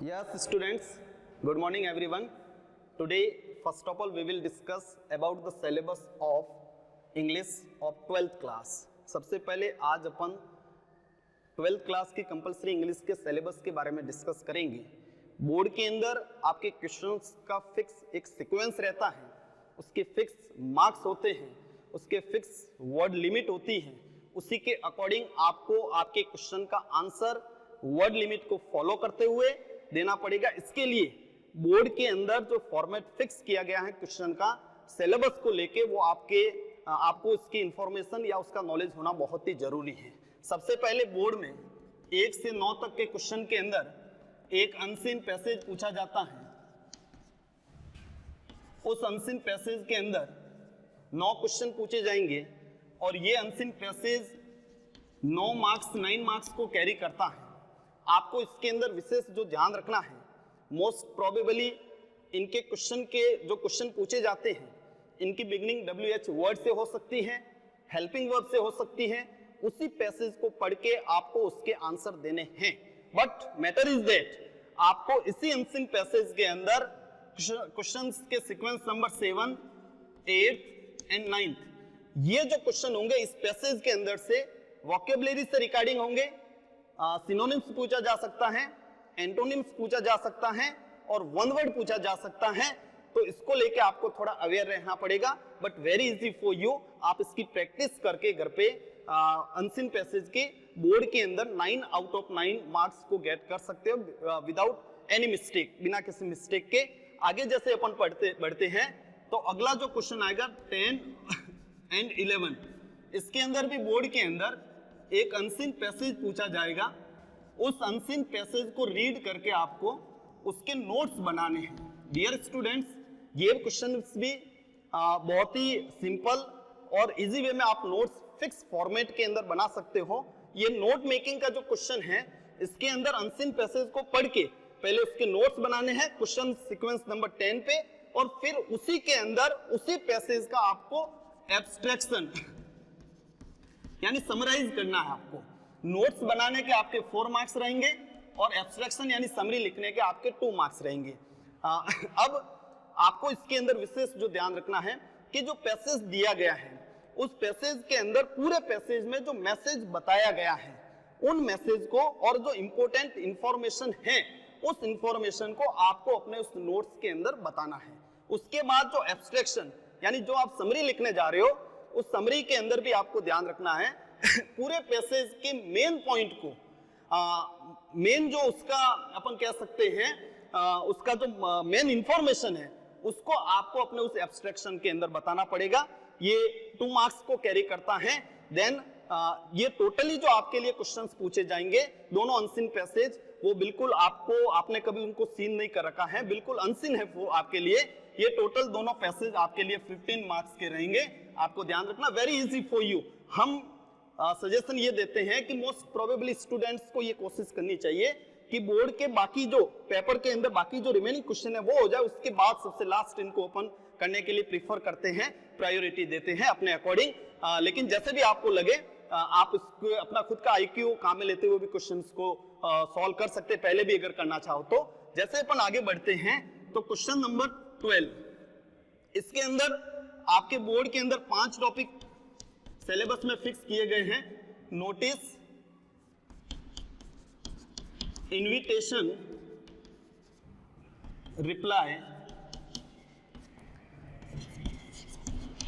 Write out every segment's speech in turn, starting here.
Yes, students. Good morning, everyone. Today, first of all, we will discuss about the syllabus of English of 12th class. सबसे पहले आज अपन 12th class की compulsory English के syllabus के बारे में discuss करेंगे। बोर्ड के अंदर आपके क्वेश्चंस का फिक्स एक सीक्वेंस रहता है, उसके फिक्स मार्क्स होते हैं, उसके फिक्स वर्ड लिमिट होती है, उसी के अकॉर्डिंग आपको आपके क्वेश्चन का आंसर वर्ड लिमिट को फॉलो करते हुए देना पड़ेगा। इसके लिए बोर्ड के अंदर जो फॉर्मेट फिक्स किया गया है क्वेश्चन का सिलेबस को लेके वो आपको इसकी इंफॉर्मेशन या उसका नॉलेज होना बहुत ही जरूरी है। सबसे पहले बोर्ड में 1 से 9 तक के क्वेश्चन के अंदर एक अनसीन पैसेज पूछा जाता है। उस अनसीन पैसेज के अंदर 9 क्वेश्चन पूछे जाएंगे और ये अनसीन पैसेज 9 मार्क्स को कैरी करता है। आपको इसके अंदर विशेष जो ध्यान रखना है, मोस्ट प्रोबेबली इनके क्वेश्चन के जो क्वेश्चन पूछे जाते हैं इनकी बिगिनिंग WH वर्ड से हो सकती है, हेल्पिंग वर्ब से हो सकती है। उसी पैसेज को पढ़ के आपको उसके आंसर देने हैं। बट मैटर इज दैट आपको इसी अनसीन पैसेज के अंदर क्वेश्चंस के सीक्वेंस नंबर 7, 8 एंड 9 ये जो क्वेश्चन होंगे इस पैसेज के अंदर से वोकैबुलरी से रिगार्डिंग होंगे, सिनोनिम्स पूछा जा सकता है, एंटोनिम्स पूछा जा सकता है और वन वर्ड पूछा जा सकता है। तो इसको लेके आपको थोड़ा अवेयर रहना पड़ेगा। But very easy for you, आप इसकी प्रैक्टिस करके घर पे अनसीन पैसेज के बोर्ड के अंदर 9 आउट ऑफ 9 मार्क्स को गेट कर सकते हो विदाउट एनी मिस्टेक, बिना किसी मिस्टेक के। आगे जैसे अपन बढ़ते हैं तो अगला जो क्वेश्चन आएगा 10 एंड 11, इसके अंदर भी बोर्ड के अंदर एक अनसीन पैसेज पूछा जाएगा। उस अनसीन पैसेज को रीड करके आपको उसके नोट्स बनाने हैं। डियर स्टूडेंट्स, ये क्वेश्चंस भी बहुत ही सिंपल और इजी वे में आप नोट्स फिक्स फॉर्मेट के अंदर बना सकते हो। ये नोट मेकिंग का जो क्वेश्चन है इसके अंदर अनसीन पैसेज को पढ़ के पहले उसके नोट्स बनाने हैं क्वेश्चन सीक्वेंस नंबर 10 पे, और फिर उसी के अंदर उसी पैसेज का आपको एब्स्ट्रैक्शन यानी समराइज करना है। आपको नोट्स बनाने के आपके 4 मार्क्स रहेंगे और एब्स्ट्रैक्शन यानी समरी लिखने के आपके 2 मार्क्स रहेंगे। अब आपको इसके अंदर विशेष जो ध्यान रखना है कि जो पैसेज दिया गया है उस पैसेज के अंदर पूरे पैसेज में जो मैसेज बताया गया है उन मैसेज को और जो इंपॉर्टेंट इंफॉर्मेशन है उस इंफॉर्मेशन को आपको अपने उस नोट्स के अंदर बताना है। उसके बाद जो एब्स्ट्रैक्शन यानी जो आप समरी लिखने जा रहे हो उस समरी के अंदर भी आपको ध्यान रखना है पूरे पैसेज के मेन पॉइंट को, मेन जो उसका अपन कह सकते हैं उसका जो मेन इंफॉर्मेशन है उसको आपको अपने उस एब्स्ट्रैक्शन के अंदर बताना पड़ेगा। ये 2 मार्क्स को कैरी करता है। देन ये टोटली जो आपके लिए क्वेश्चंस पूछे जाएंगे दोनों अनसीन पैसेज, वो बिल्कुल आपने कभी उनको सीन नहीं कर रखा है, बिल्कुल अनसीन है वो आपके लिए। ये टोटल दोनों पैसेज आपके लिए 15 मार्क्स के रहेंगे। आपको ध्यान रखना, वेरी इजी फॉर यू। हम सजेशन ये देते हैं कि मोस्ट प्रोबेबली स्टूडेंट्स को ये कोशिश करनी चाहिए कि बोर्ड के बाकी जो पेपर के अंदर बाकी जो रिमेनिंग क्वेश्चन है वो हो जाए, उसके बाद सबसे लास्ट इनको ओपन करने के लिए प्रीफर करते हैं, प्रायोरिटी देते हैं अपने अकॉर्डिंग। लेकिन जैसे भी आपको लगे आप इसको अपना खुद का IQ काम में लेते हुए भी क्वेश्चंस को सॉल्व कर सकते हैं, पहले भी अगर करना चाहो तो। जैसे अपन आगे बढ़ते हैं तो क्वेश्चन नंबर 12, इसके अंदर आपके बोर्ड के अंदर 5 टॉपिक सिलेबस में फिक्स किए गए हैं। Notice, invitation, reply,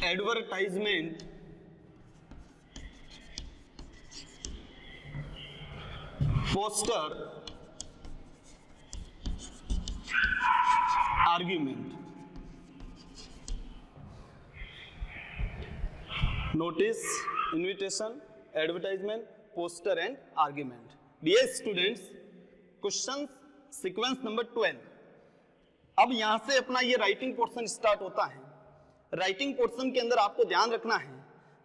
advertisement, poster, argument. Notice, invitation, advertisement, poster and argument. Dear students, question sequence number 12। अब यहां से अपना ये राइटिंग पोर्शन स्टार्ट होता है। राइटिंग पोर्शन के अंदर आपको ध्यान रखना है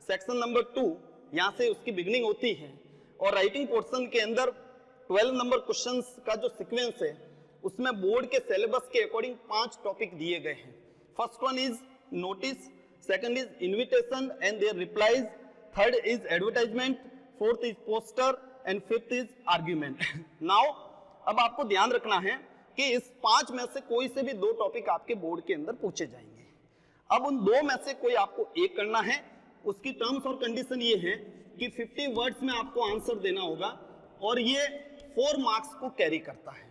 सेक्शन नंबर 2 यहां से उसकी बिगिनिंग होती है और राइटिंग पोर्शन के अंदर 12 नंबर क्वेश्चंस का जो सीक्वेंस है उसमें बोर्ड के सिलेबस के अकॉर्डिंग 5 टॉपिक दिए गए हैं। First one is notice, second is invitation and their replies, third is advertisement, fourth is poster and fifth is argument. Now अब आपको ध्यान रखना है कि इस 5 में से कोई से भी 2 टॉपिक आपके बोर्ड के अंदर पूछे जाएंगे। अब उन 2 में से कोई आपको एक करना है। उसकी टर्म्स और कंडीशन ये है कि 50 वर्ड्स में आपको आंसर देना होगा और ये 4 मार्क्स को कैरी करता है।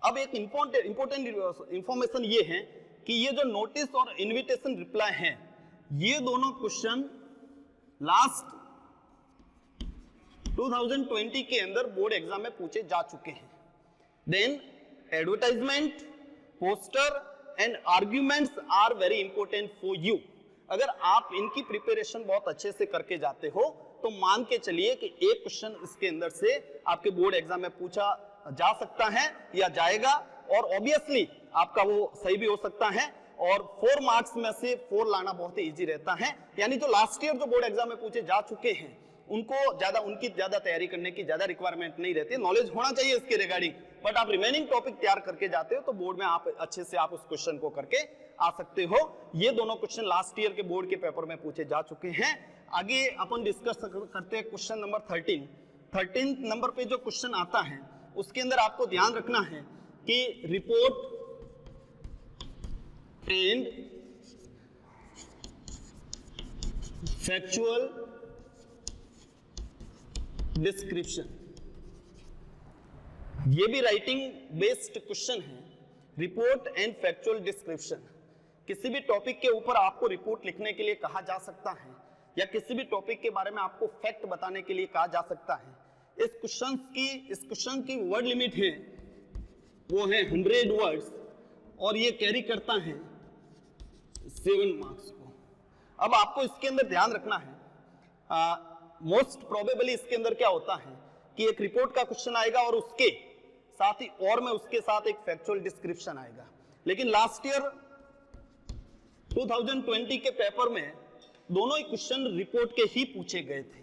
अब एक इंपॉर्टेंट इंफॉर्मेशन ये है कि ये जो नोटिस और इनविटेशन रिप्लाई है, ये दोनों क्वेश्चन लास्ट 2020 के अंदर बोर्ड एग्जाम में पूछे जा चुके हैं। Then advertisement, poster and arguments are very important for you. अगर आप इनकी प्रिपरेशन बहुत अच्छे से करके जाते हो तो मान के चलिए कि एक क्वेश्चन इसके अंदर से आपके बोर्ड एग्जाम में पूछा जा सकता है या जाएगा, और ऑब्वियसली आपका वो सही भी हो सकता है, और 4 मार्क्स में से 4 लाना बहुत ही इजी रहता है। यानी जो लास्ट ईयर जो बोर्ड एग्जाम में पूछे जा चुके हैं उनकी ज्यादा तैयारी करने की ज्यादा रिक्वायरमेंट नहीं रहती। नॉलेज होना चाहिए इसके रिगार्डिंग, बट आप रिमेनिंग टॉपिक तैयार करके जाते हो तो बोर्ड में आप अच्छे से आप उस क्वेश्चन को करके आ सकते हो। ये दोनों क्वेश्चन लास्ट ईयर के बोर्ड के पेपर में पूछे जा चुके हैं। आगे अपन डिस्कस करते हैं क्वेश्चन नंबर 13 नंबर पे जो क्वेश्चन आता है उसके अंदर आपको ध्यान रखना है कि रिपोर्ट एंड फैक्चुअल डिस्क्रिप्शन, ये भी राइटिंग बेस्ड क्वेश्चन है। रिपोर्ट एंड फैक्चुअल डिस्क्रिप्शन, किसी भी टॉपिक के ऊपर आपको रिपोर्ट लिखने के लिए कहा जा सकता है या किसी भी टॉपिक के बारे में आपको फैक्ट बताने के लिए कहा जा सकता है। इस क्वेश्चन की वर्ड लिमिट है वो है 100 वर्ड्स और ये कैरी करता है 7 मार्क्स को। अब आपको इसके अंदर ध्यान रखना है, मोस्ट प्रोबेबली इसके अंदर क्या होता है कि एक रिपोर्ट का क्वेश्चन आएगा और उसके साथ ही और में उसके साथ एक फैक्चुअल डिस्क्रिप्शन आएगा। लेकिन लास्ट ईयर 2020 के पेपर में दोनों ही क्वेश्चन रिपोर्ट के ही पूछे गए थे,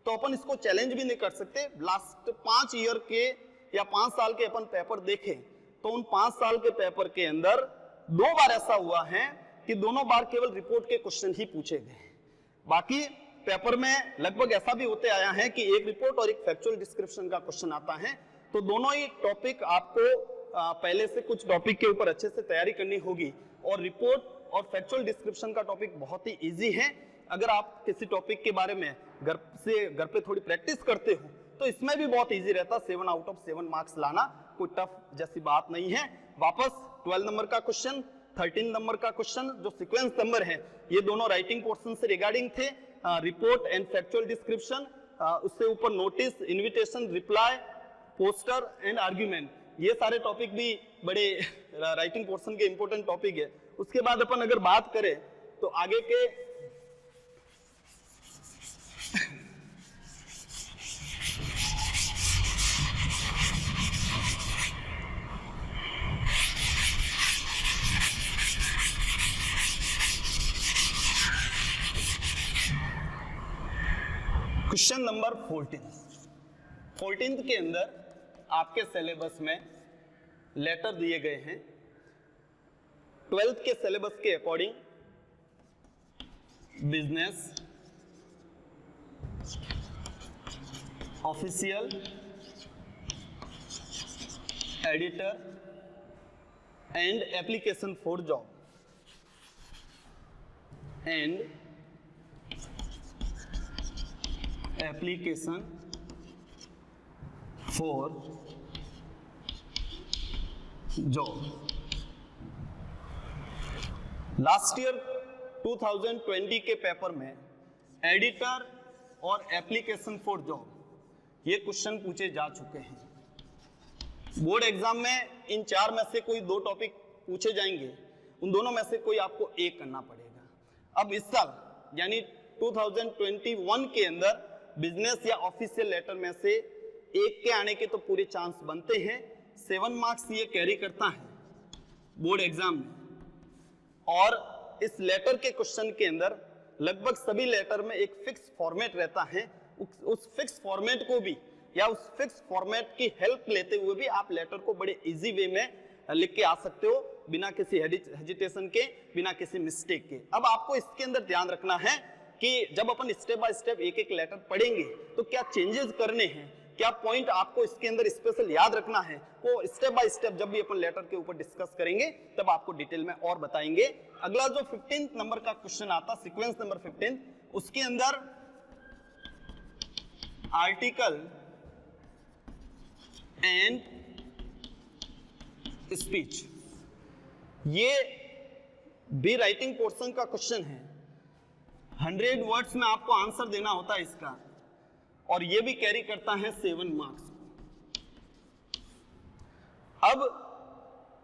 तो अपन इसको चैलेंज भी नहीं कर सकते। लास्ट 5 ईयर के या 5 साल के अपन पेपर देखें तो उन 5 साल के पेपर के अंदर 2 बार ऐसा हुआ है कि दोनों बार केवल रिपोर्ट के क्वेश्चन ही पूछे गए। बाकी पेपर में लगभग ऐसा भी होते आया है कि एक रिपोर्ट और एक फैक्चुअल डिस्क्रिप्शन का क्वेश्चन आता है, तो दोनों ही टॉपिक आपको पहले से कुछ टॉपिक के ऊपर अच्छे से तैयारी करनी होगी। और रिपोर्ट और फैक्चुअल डिस्क्रिप्शन का टॉपिक बहुत ही इजी है। अगर आप किसी टॉपिक के बारे में घर पे थोड़ी प्रैक्टिस करते हो तो इसमें भी बहुत इजी रहता। 7 आउट ऑफ 7 मार्क्स लाना कोई टफ जैसी बात नहीं है। वापस 12 नंबर का क्वेश्चन, 13 नंबर का क्वेश्चन जो सीक्वेंस नंबर है, ये दोनों राइटिंग पोर्शन से रिगार्डिंग थे। रिपोर्ट एंड फैक्चुअल डिस्क्रिप्शन, उससे ऊपर notice, invitation, reply, poster and argument, ये सारे टॉपिक भी बड़े राइटिंग पोर्शन के इंपॉर्टेंट टॉपिक है। उसके बाद अपन अगर बात करें तो आगे के क्वेश्चन नंबर 14 के अंदर आपके सिलेबस में लेटर दिए गए हैं 12th के सिलेबस के according. Business, official, editor and application for job and application for job. Last year 2020 के पेपर में एडिटर और एप्लीकेशन फॉर जॉब ये क्वेश्चन पूछे जा चुके हैं। बोर्ड एग्जाम में इन 4 में से कोई 2 टॉपिक पूछे जाएंगे, उन दोनों में से कोई आपको एक करना पड़ेगा। अब इस साल यानी 2021 के अंदर बिजनेस या ऑफिशियल लेटर में से एक के आने के तो पूरे चांस बनते हैं। 7 मार्क्स ये कैरी करता है बोर्ड एग्जाम में, और इस लेटर के क्वेश्चन के अंदर लगभग सभी लेटर में एक फिक्स फॉर्मेट रहता है। उस फिक्स फॉर्मेट को भी या उस फिक्स फॉर्मेट की हेल्प लेते हुए भी आप लेटर को बड़े इजी वे में लिख के आ सकते हो, बिना किसी हेजिटेशन के, बिना किसी मिस्टेक के। अब आपको इसके अंदर ध्यान रखना है कि जब अपन स्टेप बाय स्टेप एक एक लेटर पढ़ेंगे तो क्या चेंजेस करने हैं, क्या पॉइंट आपको इसके अंदर स्पेशल याद रखना है, वो स्टेप बाय स्टेप जब भी अपन लेटर के ऊपर डिस्कस करेंगे तब आपको डिटेल में और बताएंगे। अगला जो 15 नंबर का क्वेश्चन आता, सीक्वेंस नंबर 15, उसके अंदर आर्टिकल एंड स्पीच, ये भी राइटिंग पोर्शन का क्वेश्चन है। 100 वर्ड्स में आपको आंसर देना होता है इसका, और ये भी कैरी करता है 7 मार्क्स। अब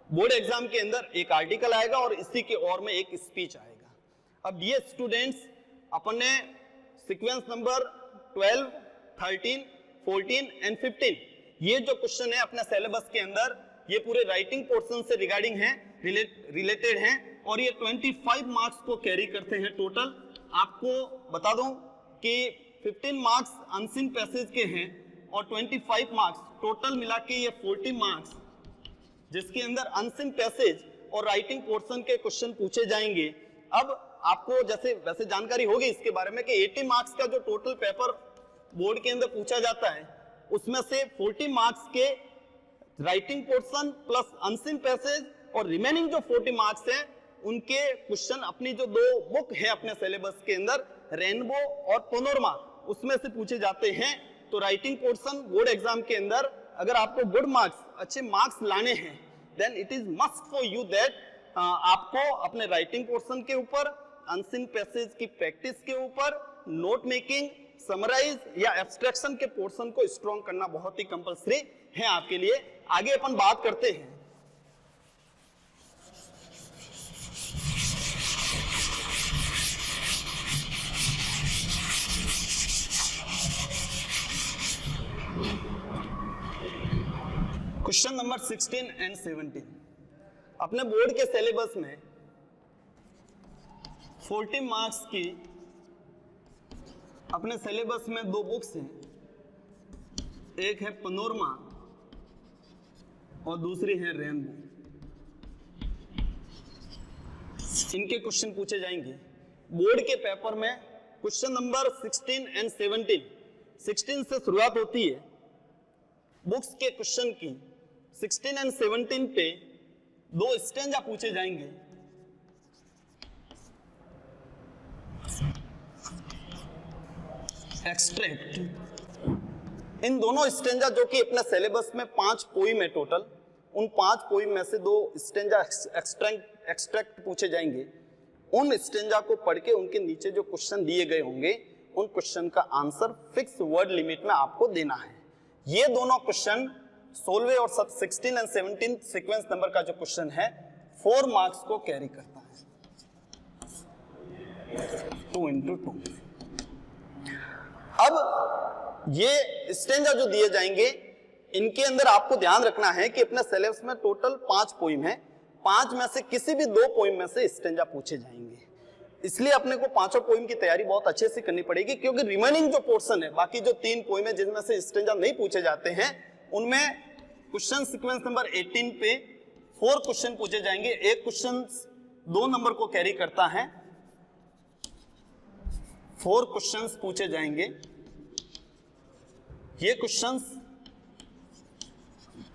बोर्ड एग्जाम के अंदर एक आर्टिकल आएगा और इसी के और में एक स्पीच आएगा। अब ये स्टूडेंट्स अपने सीक्वेंस नंबर 12, 13, 14 एंड 15, ये जो क्वेश्चन है अपने सिलेबस के अंदर ये पूरे राइटिंग पोर्शन से रिगार्डिंग है, रिलेटेड हैं, और ये 25 मार्क्स को कैरी करते हैं टोटल। आपको बता दूं कि 15 मार्क्स अनसीन पैसेज के हैं और 25 मार्क्स टोटल मिला के ये 40 मार्क्स, जिसके अंदर अनसीन पैसेज और राइटिंग पोर्शन के क्वेश्चन पूछे जाएंगे। अब आपको जैसे वैसे जानकारी होगी इसके बारे में कि 80 मार्क्स का जो टोटल पेपर बोर्ड के अंदर पूछा जाता है, उसमें से 40 मार्क्स के writing portion plus unseen passage और रिमेनिंग जो 40 मार्क्स हैं उनके क्वेश्चन अपनी जो 2 बुक है अपने सिलेबस के अंदर, रेनबो और पैनोरमा, उसमें से पूछे जाते हैं। तो राइटिंग पोर्शन बोर्ड एग्जाम के अंदर अगर आपको गुड मार्क्स, अच्छे मार्क्स लाने हैं, then it is must for you that आपको अपने राइटिंग पोर्शन के ऊपर, अनसीन पैसेज की प्रैक्टिस के ऊपर, नोट मेकिंग, समराइज या एब्स्ट्रैक्शन के पोर्शन को स्ट्रॉन्ग करना बहुत ही कंपलसरी है आपके लिए। आगे अपन बात करते हैं क्वेश्चन नंबर 16 एंड 17। अपने बोर्ड के सिलेबस में 40 मार्क्स की अपने सिलेबस में 2 बुक्स हैं, एक है पैनोरमा और दूसरी है रेनबो। इनके क्वेश्चन पूछे जाएंगे बोर्ड के पेपर में। क्वेश्चन नंबर 16 एंड 17, 16 से शुरुआत होती है बुक्स के क्वेश्चन की। 16 एंड 17 पे 2 स्टेंजा पूछे जाएंगे। एक्सट्रैक्ट, इन दोनों स्टेंजा जो कि अपने सिलेबस में 5 पोइम है टोटल, उन 5 पोइम में से 2 स्टेंजा एक्सट्रैक्ट पूछे जाएंगे। उन स्टेंजा को पढ़ के उनके नीचे जो क्वेश्चन दिए गए होंगे उन क्वेश्चन का आंसर फिक्स वर्ड लिमिट में आपको देना है। ये दोनों क्वेश्चन 16वें और 16 एंड 17 सीक्वेंस नंबर का जो क्वेश्चन है 4 मार्क्स को कैरी करता है, 2 into 2। अब ये स्टेंजा जो दिए जाएंगे इनके अंदर आपको ध्यान रखना है कि अपने सिलेबस में टोटल 5 पोइम है, 5 में से किसी भी 2 पोइम में से स्टेंजा पूछे जाएंगे। इसलिए अपने को 5 पोइम की तैयारी बहुत अच्छे से करनी पड़ेगी, क्योंकि रिमेनिंग जो पोर्शन है, बाकी जो 3 पोइम है जिनमें से स्टेंजा नहीं पूछे जाते हैं, उनमें क्वेश्चन सीक्वेंस नंबर 18 पे 4 क्वेश्चन पूछे जाएंगे। एक क्वेश्चन 2 नंबर को कैरी करता है, 4 क्वेश्चंस पूछे जाएंगे। ये क्वेश्चंस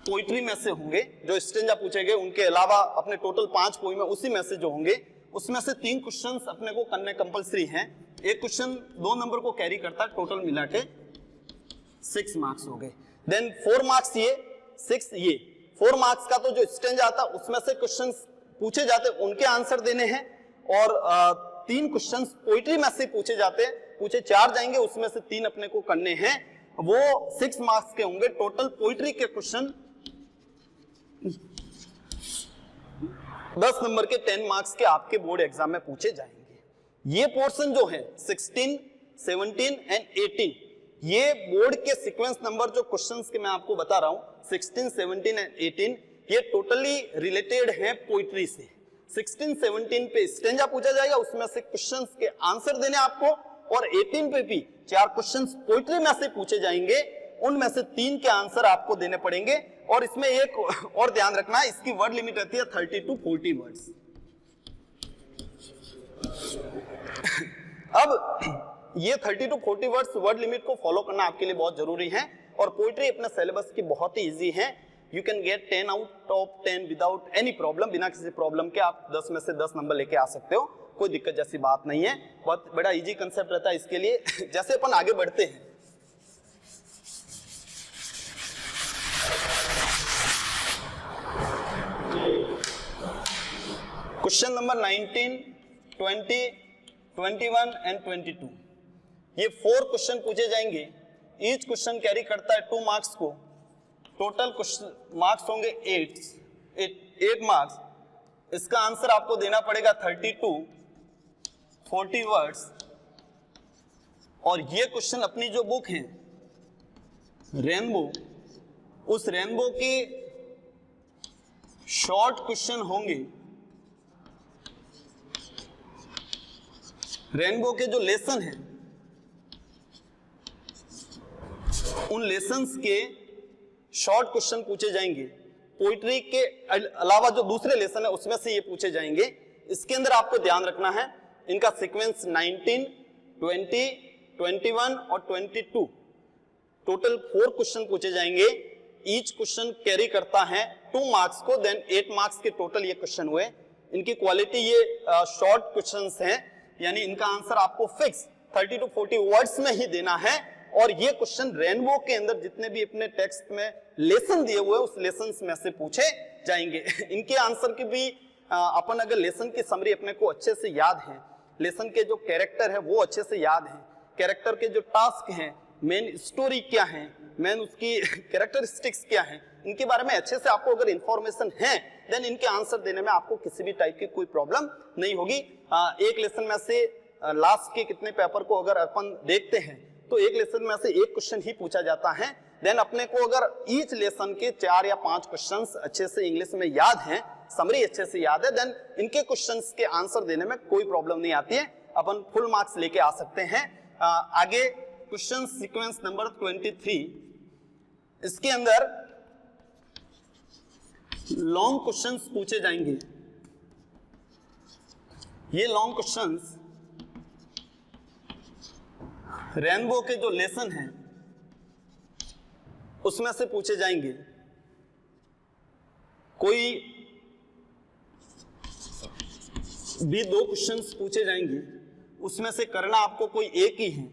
पोइट्री में से होंगे, जो स्टेंजा पूछे गए उनके अलावा अपने टोटल 5 पोइम है उसी में से जो होंगे, उसमें से 3 क्वेश्चंस अपने को करने कंपलसरी हैं। एक क्वेश्चन 2 नंबर को कैरी करता है, टोटल मिला के 6 मार्क्स हो गए। देन 4 मार्क्स ये, 6 ये। 4 मार्क्स का तो जो स्टेंजा आता उसमें से क्वेश्चंस पूछे जाते उनके आंसर देने हैं, और 3 क्वेश्चंस पोइट्री में से पूछे जाते, पूछे 4 जाएंगे, उसमें से 3 अपने को करने हैं, वो 6 मार्क्स के होंगे। टोटल पोइट्री के क्वेश्चन 10 नंबर के 10 मार्क्स के आपके बोर्ड एग्जाम में पूछे जाएंगे। ये पोर्शन जो है 16, 17 एंड 18, ये बोर्ड के सीक्वेंस नंबर जो क्वेश्चंस के मैं आपको बता रहा हूं 16, 17 एंड 18, ये टोटली रिलेटेड है पोइट्री से। 16, 17 पे स्टेंजा पूछा जाएगा, उसमें से क्वेश्चंस के आंसर देने आपको, और 18 पे भी 4 क्वेश्चंस पोइट्री में से पूछे जाएंगे, उनमें से 3 के आंसर आपको देने पड़ेंगे। और इसमें एक और ध्यान रखना है, इसकी वर्ड लिमिट रहती है 30 to 40 वर्ड्स। अब ये 30 to 40 वर्ड्स वर्ड लिमिट को फॉलो करना आपके लिए बहुत जरूरी है। और पोइट्री अपने सिलेबस की बहुत ही इजी है। You can get 10 out of 10 without any problem, बिना किसी प्रॉब्लम के आप 10 में से 10 नंबर लेके आ सकते हो, कोई दिक्कत जैसी बात नहीं है। बहुत बड़ा इजी कंसेप्ट रहता है इसके लिए। जैसे अपन आगे बढ़ते हैं, क्वेश्चन नंबर 19, 20, 21 एंड 22, ये 4 क्वेश्चन पूछे जाएंगे। ईच क्वेश्चन कैरी करता है 2 मार्क्स को, टोटल क्वेश्चन मार्क्स होंगे 8 मार्क्स। इसका आंसर आपको देना पड़ेगा 32 40 वर्ड्स। और ये क्वेश्चन अपनी जो बुक है रेनबो, उस रेनबो के शॉर्ट क्वेश्चन होंगे। रेनबो के जो लेसन हैं, उन लेसन्स के शॉर्ट क्वेश्चन पूछे जाएंगे। पोइट्री के अलावा जो दूसरे लेसन है उसमें से ये पूछे जाएंगे। इसके अंदर आपको ध्यान रखना है इनका सीक्वेंस 19, 20, 21 और 22, टोटल 4 क्वेश्चन पूछे जाएंगे। ईच क्वेश्चन कैरी करता है 2 मार्क्स को, देन 8 मार्क्स के टोटल ये क्वेश्चन हुए। इनकी क्वालिटी ये शॉर्ट क्वेश्चंस हैं, यानी इनका आंसर आपको फिक्स 30 to 40 वर्ड्स में ही देना है। और ये क्वेश्चन रेनबो के अंदर जितने भी अपने टेक्स्ट में लेसन दिए हुए उस लेसन्स में से पूछे जाएंगे। इनके आंसर की भी अपन अगर लेसन की समरी अपने को अच्छे से याद है, लेसन के जो कैरेक्टर है वो अच्छे से याद है, कैरेक्टर के जो टास्क हैं, मेन स्टोरी क्या है, मेन उसकी कैरेक्टरिस्टिक्स क्या है, इनके बारे में अच्छे से आपको अगर इंफॉर्मेशन है, देन इनके आंसर देने में आपको किसी भी टाइप की कोई प्रॉब्लम नहीं होगी। एक लेसन में से लास्ट के कितने पेपर को अगर अपन देखते हैं तो एक लेसन में से एक क्वेश्चन ही पूछा जाता है। देन अपने को अगर ईच लेसन के 4 या 5 क्वेश्चंस अच्छे से इंग्लिश में याद हैं, समरी अच्छे से याद है, देन इनके क्वेश्चंस के आंसर देने में कोई प्रॉब्लम नहीं आती है, अपन फुल मार्क्स लेके आ सकते हैं। आगे क्वेश्चन सीक्वेंस नंबर 23, इसके अंदर लॉन्ग क्वेश्चंस पूछे जाएंगे। ये लॉन्ग क्वेश्चंस रेनबो के जो लेसन हैं उसमें से पूछे जाएंगे। कोई भी 2 क्वेश्चंस पूछे जाएंगे, उसमें से करना आपको कोई एक ही है,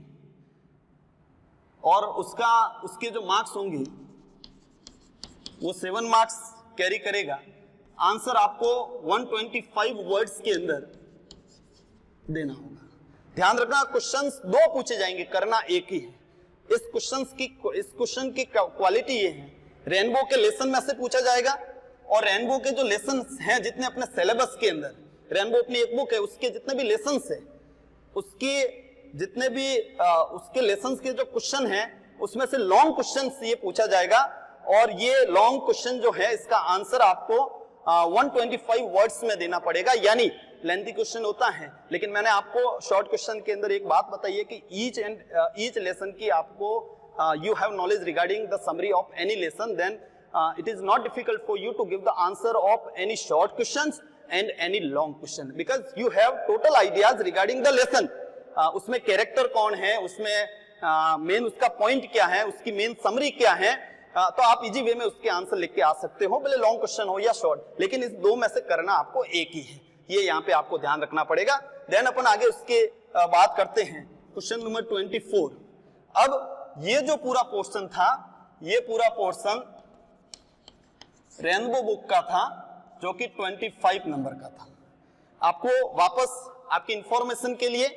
और उसके जो मार्क्स होंगे वो 7 मार्क्स कैरी करेगा। आंसर आपको 125 वर्ड्स के अंदर देना होगा। ध्यान रखना, क्वेश्चंस 2 पूछे जाएंगे, करना एक ही है। इस क्वेश्चन की क्वालिटी ये है, रेनबो के लेसन में से पूछा जाएगा, और रेनबो के जो लेसन हैं जितने अपने सिलेबस के अंदर, रेनबो अपनी एक बुक है, उसके जितने भी लेसन है, उसके जितने भी उसके लेसन के जो क्वेश्चन हैं उसमें से लॉन्ग क्वेश्चन ये पूछा जाएगा। और ये लॉन्ग क्वेश्चन जो है इसका आंसर आपको 125 वर्ड्स में देना पड़ेगा, यानी लेंथी क्वेश्चन होता है। लेकिन मैंने आपको शॉर्ट क्वेश्चन के अंदर एक बात बताई है कि ईच लेसन की आपको you have knowledge regarding the summary of any lesson, then it is not difficult for you to give the answer of any short questions and any long question, because you have total ideas regarding the lesson. उसमें character कौन है, उसमें main उसका point क्या है, उसकी main summary क्या है, तो आप इजी वे में उसके आंसर लिख के आ सकते हो, भले लॉन्ग क्वेश्चन हो या शॉर्ट, लेकिन इस 2 में से करना आपको एक ही है, ये यहाँ पे आपको ध्यान रखना पड़ेगा। देन अपन आगे उसके बात करते हैं क्वेश्चन नंबर 24। अब ये जो पूरा पोर्शन था, ये पूरा पोर्शन रेनबो बुक का था, जो कि 25 नंबर का था। आपको वापस आपकी इंफॉर्मेशन के लिए,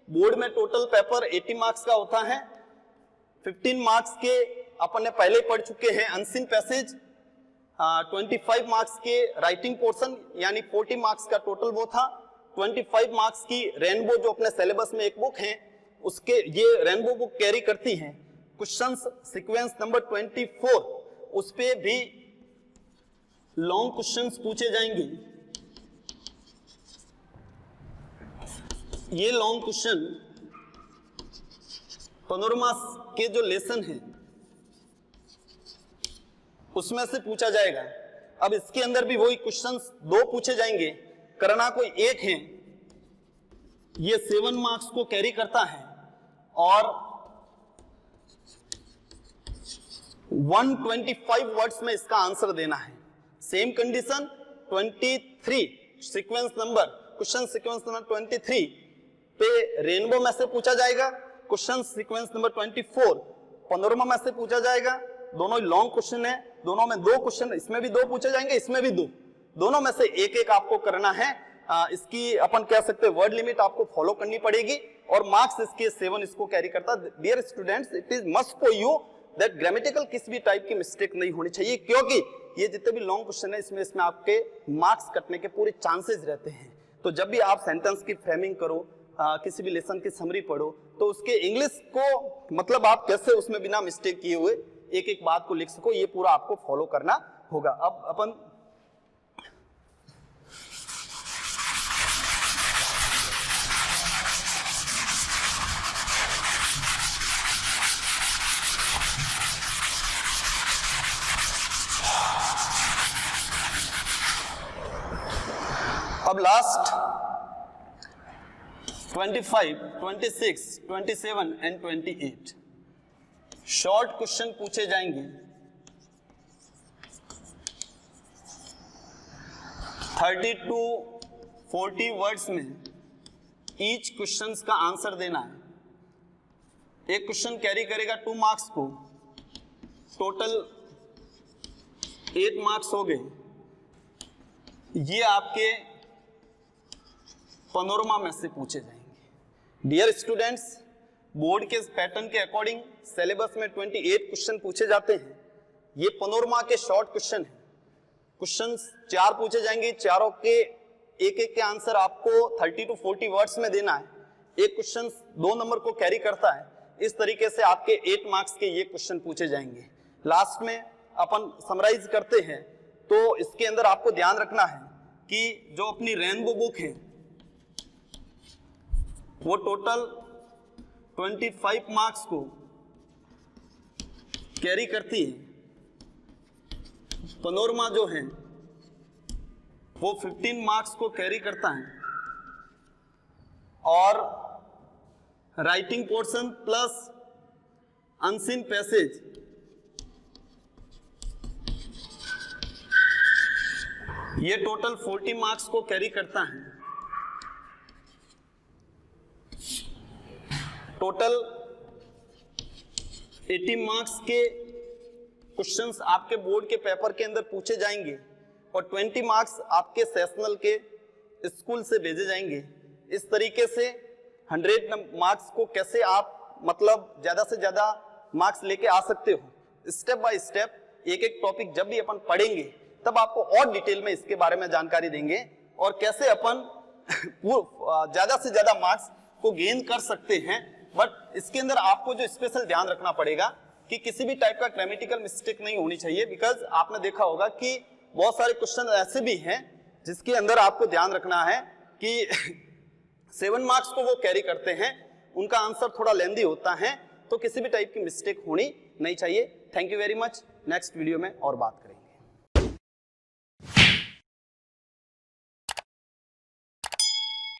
बोर्ड में टोटल पेपर 80 मार्क्स का होता है। 15 मार्क्स के अपन ने पहले पढ़ चुके हैं अनसीन पैसेज, 25 मार्क्स के राइटिंग पोर्शन, यानी 40 मार्क्स का टोटल वो था। 25 मार्क्स की रेनबो जो अपने सिलेबस में एक बुक है, उसके ये रेनबो बुक कैरी करती है। क्वेश्चंस सीक्वेंस नंबर 24, उस पे भी लॉन्ग क्वेश्चंस पूछे जाएंगे। ये लॉन्ग क्वेश्चन पैनोरमा के जो लेसन है उसमें से पूछा जाएगा। अब इसके अंदर भी वही क्वेश्चंस 2 पूछे जाएंगे, करना कोई एक है। ये 7 मार्क्स को कैरी करता है और 125 वर्ड्स में इसका आंसर देना है। Same condition 23 sequence number, question sequence number 23 पे रेनबो में से पूछा जाएगा, क्वेश्चन सीक्वेंस नंबर 24 पैनोरमा में से पूछा जाएगा। दोनों ही लॉन्ग क्वेश्चन है, दोनों में 2 क्वेश्चन, इसमें भी 2 पूछे जाएंगे, इसमें भी 2, दोनों में से एक एक आपको करना है। इसकी अपन कह सकते हैं वर्ड लिमिट आपको फॉलो करनी पड़ेगी और मार्क्स इसके 7 इसको कैरी करता। Dear students, it is must for you that grammatical किसी भी टाइप की मिस्टेक नहीं होनी चाहिए, क्योंकि ये जितने भी लॉन्ग क्वेश्चन है इसमें आपके मार्क्स कटने के पूरे चांसेस रहते हैं। तो जब भी आप सेंटेंस की फ्रेमिंग करो, किसी भी लेसन की समरी पढ़ो, तो उसके इंग्लिश को मतलब आप कैसे उसमें बिना मिस्टेक किए हुए एक एक बात को लिख सको, ये पूरा आपको फॉलो करना होगा। अब अपन अब लास्ट 25, 26, 27 एंड 28 शॉर्ट क्वेश्चन पूछे जाएंगे। 30 to 40 वर्ड्स में ईच क्वेश्चन का आंसर देना है। एक क्वेश्चन कैरी करेगा 2 मार्क्स को, टोटल 8 मार्क्स हो गए। ये आपके पैनोरमा में से पूछे जाएंगे। डियर स्टूडेंट्स, बोर्ड के पैटर्न के अकॉर्डिंग सिलेबस में 28 क्वेश्चन पूछे जाते हैं। ये पैनोरमा के शॉर्ट क्वेश्चन हैं। क्वेश्चंस 4 पूछे जाएंगे, चारों के एक एक के आंसर आपको 30 to 40 वर्ड्स में देना है। एक क्वेश्चन 2 नंबर को कैरी करता है। इस तरीके से आपके 8 मार्क्स के ये क्वेश्चन पूछे जाएंगे। लास्ट में अपन समराइज करते हैं, तो इसके अंदर आपको ध्यान रखना है कि जो अपनी रेनबो बुक है वो टोटल 25 मार्क्स को कैरी करती है। पैनोरमा जो है वो 15 मार्क्स को कैरी करता है और writing portion plus unseen passage ये टोटल 40 मार्क्स को कैरी करता है। टोटल 80 मार्क्स के क्वेश्चंस आपके बोर्ड के पेपर के अंदर पूछे जाएंगे और 20 मार्क्स आपके सेशनल के स्कूल से भेजे जाएंगे। इस तरीके से 100 मार्क्स को कैसे आप मतलब ज्यादा से ज्यादा मार्क्स लेके आ सकते हो, स्टेप बाय स्टेप एक एक टॉपिक जब भी अपन पढ़ेंगे तब आपको और डिटेल में इसके बारे में जानकारी देंगे और कैसे अपन ज्यादा से ज्यादा मार्क्स को गेन कर सकते हैं। बट इसके अंदर आपको जो स्पेशल ध्यान रखना पड़ेगा कि किसी भी टाइप का ग्रामेटिकल मिस्टेक नहीं होनी चाहिए, बिकॉज आपने देखा होगा कि बहुत सारे क्वेश्चन ऐसे भी हैं जिसके अंदर आपको ध्यान रखना है कि 7 मार्क्स को वो कैरी करते हैं, उनका आंसर थोड़ा लेंदी होता है, तो किसी भी टाइप की मिस्टेक होनी नहीं चाहिए। Thank you very much. Next video में और बात करेंगे।